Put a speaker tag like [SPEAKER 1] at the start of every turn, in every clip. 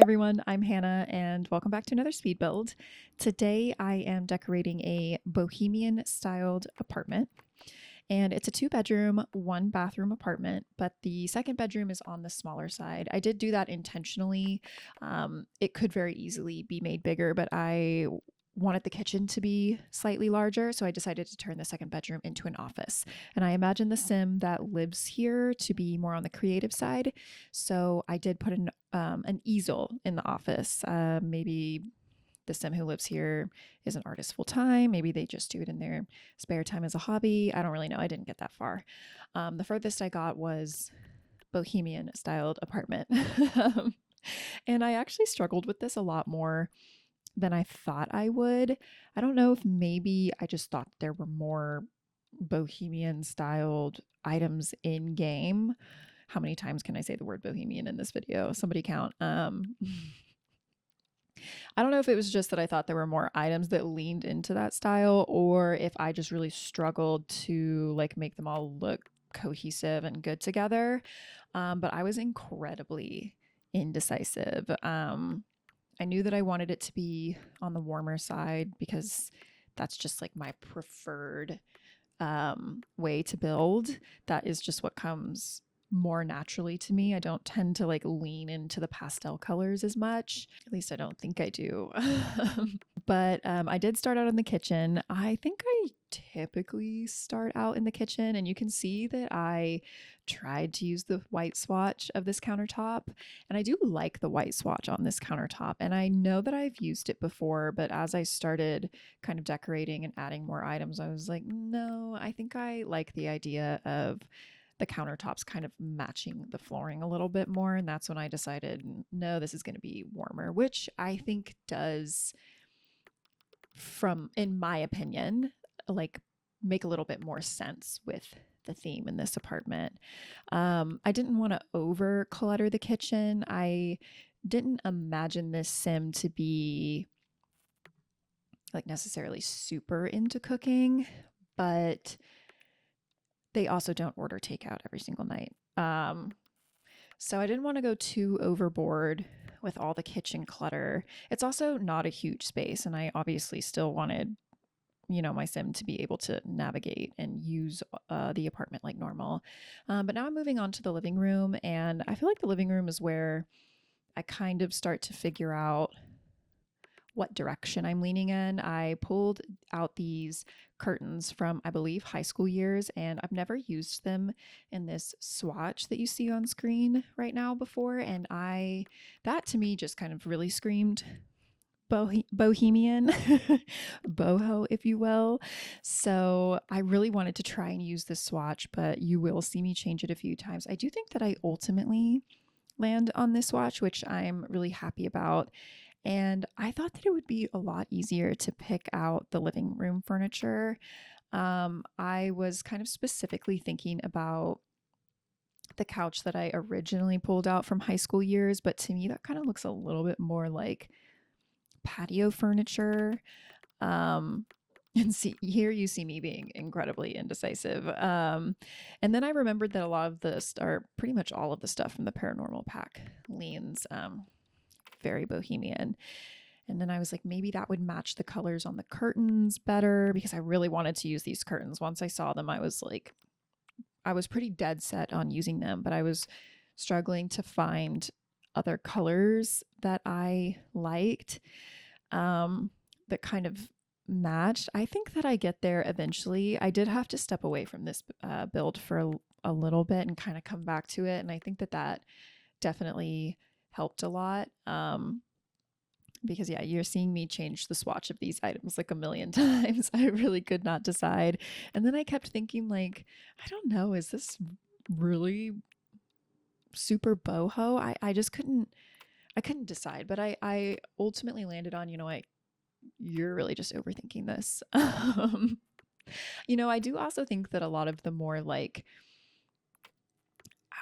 [SPEAKER 1] everyone, I'm Hannah and welcome back to another speed build. Today I am decorating a Bohemian styled apartment and it's a 2-bedroom, 1-bathroom apartment, but the second bedroom is on the smaller side. I did do that intentionally. It could very easily be made bigger, but I wanted the kitchen to be slightly larger, so I decided to turn the second bedroom into an office. And I imagine the sim that lives here to be more on the creative side, so I did put an easel in the office. Maybe the sim who lives here is an artist full time. Maybe they just do it in their spare time as a hobby. I don't really know. I didn't get that far. The furthest I got was Bohemian styled apartment. And I actually struggled with this a lot more than I thought I would. I don't know if maybe I just thought there were more Bohemian styled items in game. How many times can I say the word Bohemian in this video? Somebody count. I don't know if it was just that I thought there were more items that leaned into that style, or if I just really struggled to like make them all look cohesive and good together. But I was incredibly indecisive. I knew that I wanted it to be on the warmer side because that's just like my preferred way to build. That is just what comes more naturally to me. I don't tend to like lean into the pastel colors as much. At least I don't think I do. But I did start out in the kitchen. I think I typically start out in the kitchen, and you can see that I tried to use the white swatch of this countertop, and I do like the white swatch on this countertop, and I know that I've used it before, but as I started kind of decorating and adding more items, I was like, no, I think I like the idea of the countertops kind of matching the flooring a little bit more. And that's when I decided, no, this is going to be warmer, which I think does, from, in my opinion, like make a little bit more sense with the theme in this apartment. I didn't want to over clutter the kitchen. I didn't imagine this sim to be like necessarily super into cooking, but they also don't order takeout every single night. So I didn't want to go too overboard with all the kitchen clutter. It's also not a huge space, and I obviously still wanted, my sim to be able to navigate and use the apartment like normal. But now I'm moving on to the living room, and I feel like the living room is where I kind of start to figure out what direction I'm leaning in. I pulled out these curtains from, I believe, high school years, and I've never used them in this swatch that you see on screen right now before. And that to me just kind of really screamed Bohemian, boho, if you will. So I really wanted to try and use this swatch, but you will see me change it a few times. I do think that I ultimately land on this swatch, which I'm really happy about. And I thought that it would be a lot easier to pick out the living room furniture. I was kind of specifically thinking about the couch that I originally pulled out from high school years, but to me, that kind of looks a little bit more like patio furniture. And see, here you see me being incredibly indecisive. And then I remembered that a lot of this, or pretty much all of the stuff from the Paranormal pack leans very Bohemian. And then I was like, maybe that would match the colors on the curtains better, because I really wanted to use these curtains. Once I saw them, I was pretty dead set on using them, but I was struggling to find other colors that I liked that kind of matched. I think that I get there eventually. I did have to step away from this build for a little bit and kind of come back to it. And I think that definitely helped a lot. Because yeah, you're seeing me change the swatch of these items like a million times. I really could not decide. And then I kept thinking like, I don't know, is this really super boho? I just couldn't decide, but I ultimately landed on, you're really just overthinking this. I do also think that a lot of the more like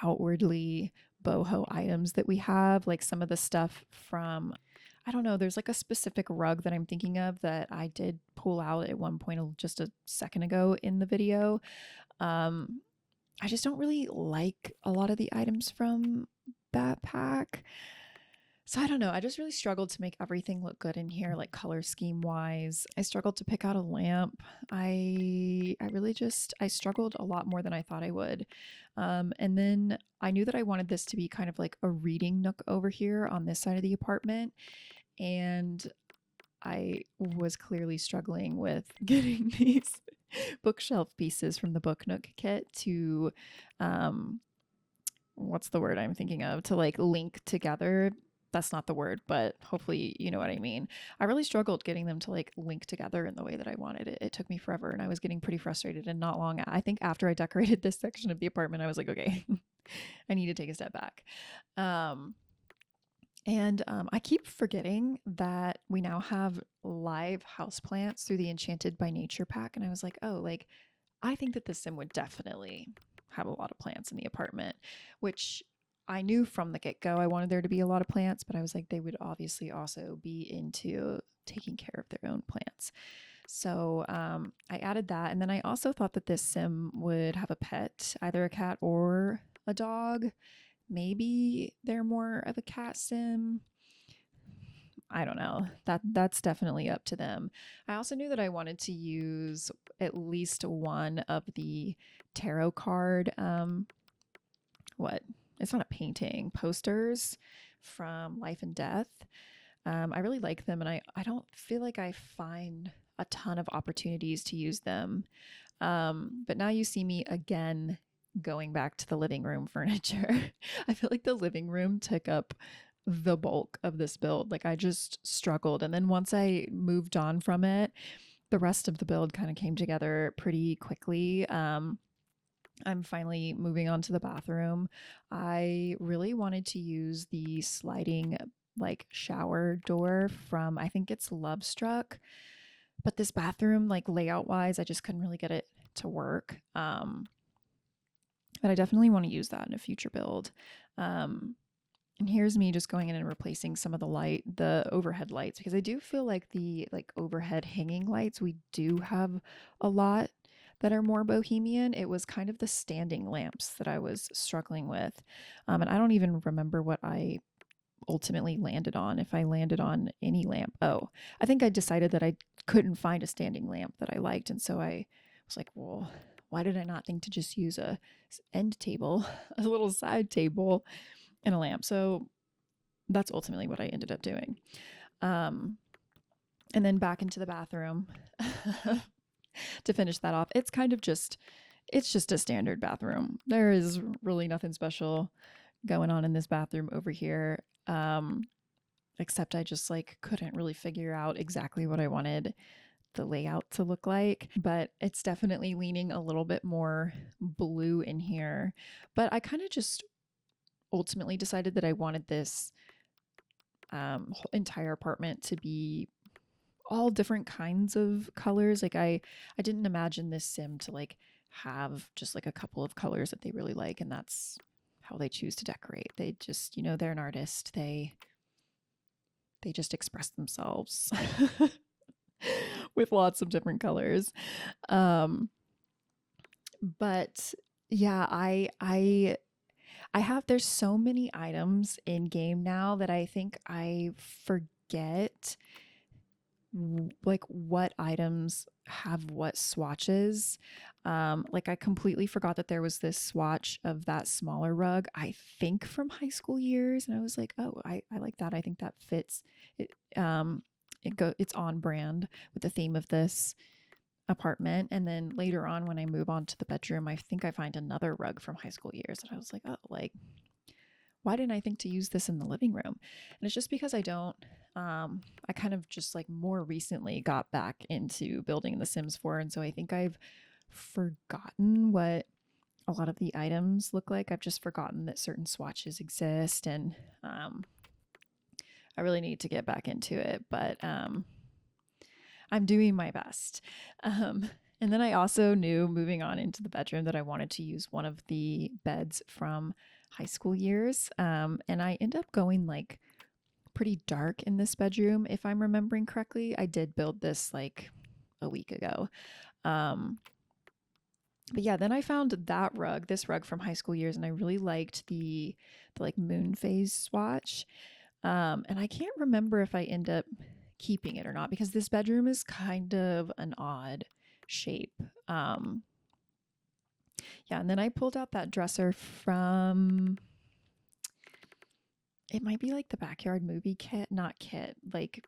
[SPEAKER 1] outwardly boho items that we have, like some of the stuff from, I don't know, there's like a specific rug that I'm thinking of that I did pull out at one point just a second ago in the video. I just don't really like a lot of the items from that pack. So I don't know. I just really struggled to make everything look good in here, like color scheme wise. I struggled to pick out a lamp. I really just I struggled a lot more than I thought I would. And then I knew that I wanted this to be kind of like a reading nook over here on this side of the apartment, and I was clearly struggling with getting these bookshelf pieces from the Book Nook kit to um what's the word I'm thinking of, to like link together. That's not the word, but hopefully you know what I mean. I really struggled getting them to like link together in the way that I wanted it. It took me forever and I was getting pretty frustrated, and not long, I think after I decorated this section of the apartment, I was like, okay, I need to take a step back. Um, I keep forgetting that we now have live houseplants through the Enchanted by Nature pack. And I was like, oh, like I think that this sim would definitely have a lot of plants in the apartment, which I knew from the get go I wanted there to be a lot of plants, but I was like, they would obviously also be into taking care of their own plants. So I added that. And then I also thought that this sim would have a pet, either a cat or a dog. Maybe they're more of a cat sim. I don't know. That's definitely up to them. I also knew that I wanted to use at least one of the tarot card what? It's not a painting, posters from Life and Death. I really like them, and I don't feel like I find a ton of opportunities to use them. But now you see me again going back to the living room furniture. I feel like the living room took up the bulk of this build. Like I just struggled. And then once I moved on from it, the rest of the build kind of came together pretty quickly. I'm finally moving on to the bathroom. I really wanted to use the sliding like shower door from, I think it's Lovestruck, but this bathroom, like layout wise, I just couldn't really get it to work. But I definitely want to use that in a future build. Um, and here's me just going in and replacing some of the overhead lights, because I do feel like the like overhead hanging lights, we do have a lot that are more bohemian. It was kind of the standing lamps that I was struggling with. And I don't even remember what I ultimately landed on, if I landed on any lamp. Oh, I think I decided that I couldn't find a standing lamp that I liked. And so I was like, well, why did I not think to just use a end table, a little side table, and a lamp? So that's ultimately what I ended up doing. Um, and then back into the bathroom to finish that off. It's just a standard bathroom. There is really nothing special going on in this bathroom over here. Except I just like couldn't really figure out exactly what I wanted the layout to look like, but it's definitely leaning a little bit more blue in here. But I kind of just ultimately decided that I wanted this entire apartment to be all different kinds of colors. Like I didn't imagine this sim to like have just like a couple of colors that they really like, and that's how they choose to decorate. They just, they're an artist. They just express themselves with lots of different colors. Um but yeah, I have there's so many items in game now that I think I forget like what items have what swatches. Like I completely forgot that there was this swatch of that smaller rug, I think from high school years, and I was like, oh, I like that. I think that fits. It it's on brand with the theme of this apartment. And then later on, when I move on to the bedroom, I think I find another rug from high school years, and I was like, oh, like why didn't I think to use this in the living room? And it's just because I don't, I kind of just like more recently got back into building The Sims 4. And so I think I've forgotten what a lot of the items look like. I've just forgotten that certain swatches exist. And I really need to get back into it. But I'm doing my best. And then I also knew moving on into the bedroom that I wanted to use one of the beds from high school years. And I end up going like pretty dark in this bedroom, if I'm remembering correctly. I did build this like a week ago. But yeah, then I found this rug from high school years, and I really liked the like moon phase swatch. And I can't remember if I end up keeping it or not because this bedroom is kind of an odd shape. Um, yeah, and then I pulled out that dresser from, it might be like the backyard movie kit, not kit, like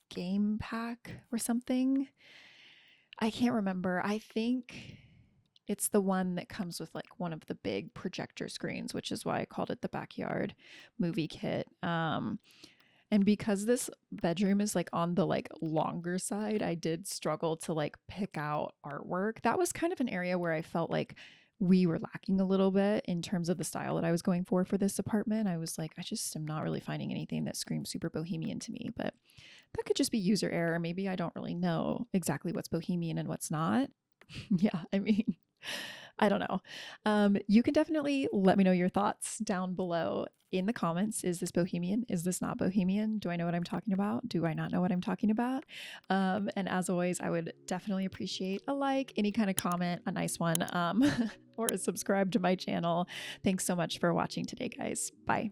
[SPEAKER 1] game pack or something. I can't remember. I think it's the one that comes with like one of the big projector screens, which is why I called it the backyard movie kit. And because this bedroom is like on the like longer side, I did struggle to like pick out artwork. That was kind of an area where I felt like we were lacking a little bit in terms of the style that I was going for this apartment. I was like, I just am not really finding anything that screams super bohemian to me, but that could just be user error. Maybe I don't really know exactly what's bohemian and what's not. Yeah, I mean, I don't know. You can definitely let me know your thoughts down below in the comments. Is this bohemian? Is this not bohemian? Do I know what I'm talking about? Do I not know what I'm talking about? And as always, I would definitely appreciate a like, any kind of comment, a nice one, or a subscribe to my channel. Thanks so much for watching today, guys. Bye.